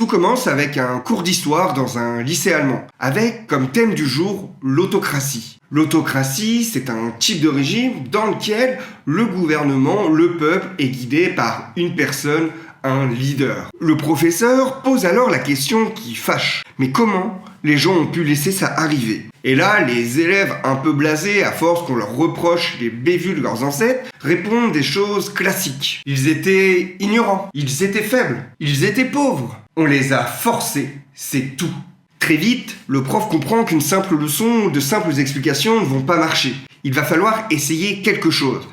Tout commence avec un cours d'histoire dans un lycée allemand, avec comme thème du jour l'autocratie. L'autocratie, c'est un type de régime dans lequel le gouvernement, le peuple est guidé par une personne, un leader. Le professeur pose alors la question qui fâche. Mais comment les gens ont pu laisser ça arriver? Et là, les élèves un peu blasés, à force qu'on leur reproche les bévues de leurs ancêtres, répondent des choses classiques. Ils étaient ignorants, ils étaient faibles, ils étaient pauvres. On les a forcés, c'est tout. Très vite, le prof comprend qu'une simple leçon ou de simples explications ne vont pas marcher. Il va falloir essayer quelque chose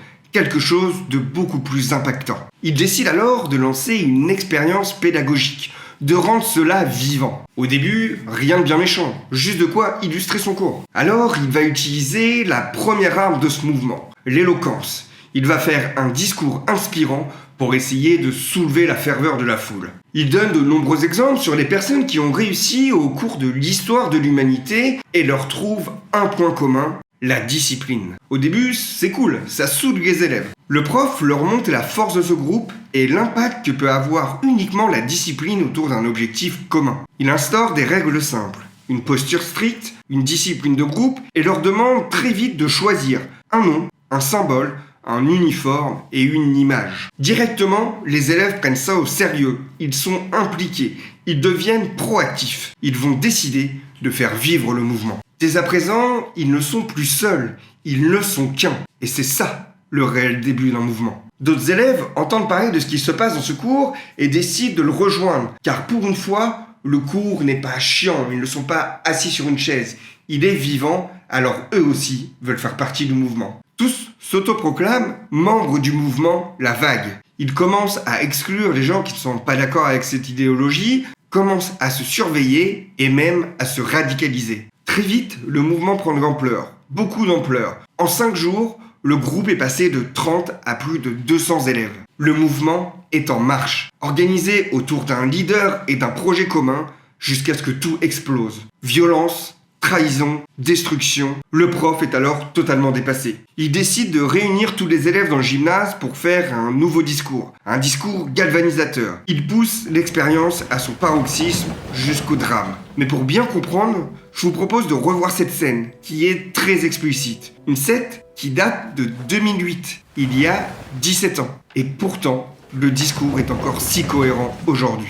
de beaucoup plus impactant. Il décide alors de lancer une expérience pédagogique, de rendre cela vivant. Au début, rien de bien méchant, juste de quoi illustrer son cours. Alors, il va utiliser la première arme de ce mouvement, l'éloquence. Il va faire un discours inspirant pour essayer de soulever la ferveur de la foule. Il donne de nombreux exemples sur les personnes qui ont réussi au cours de l'histoire de l'humanité et leur trouve un point commun, la discipline. Au début, c'est cool, ça soude les élèves. Le prof leur montre la force de ce groupe et l'impact que peut avoir uniquement la discipline autour d'un objectif commun. Il instaure des règles simples, une posture stricte, une discipline de groupe et leur demande très vite de choisir un nom, un symbole, un uniforme et une image. Directement, les élèves prennent ça au sérieux. Ils sont impliqués. Ils deviennent proactifs. Ils vont décider de faire vivre le mouvement. Dès à présent, ils ne sont plus seuls. Ils ne sont qu'un. Et c'est ça, le réel début d'un mouvement. D'autres élèves entendent parler de ce qui se passe dans ce cours et décident de le rejoindre. Car pour une fois, le cours n'est pas chiant. Ils ne sont pas assis sur une chaise. Il est vivant, alors eux aussi veulent faire partie du mouvement. Tous s'autoproclament membres du mouvement La Vague. Ils commencent à exclure les gens qui ne sont pas d'accord avec cette idéologie, commencent à se surveiller et même à se radicaliser. Très vite, le mouvement prend de l'ampleur, beaucoup d'ampleur. En 5 jours, le groupe est passé de 30 à plus de 200 élèves. Le mouvement est en marche, organisé autour d'un leader et d'un projet commun jusqu'à ce que tout explose. Violence, trahison, destruction. Le prof est alors totalement dépassé. Il décide de réunir tous les élèves dans le gymnase pour faire un nouveau discours. Un discours galvanisateur. Il pousse l'expérience à son paroxysme jusqu'au drame. Mais pour bien comprendre, je vous propose de revoir cette scène qui est très explicite. Une scène qui date de 2008, il y a 17 ans. Et pourtant, le discours est encore si cohérent aujourd'hui.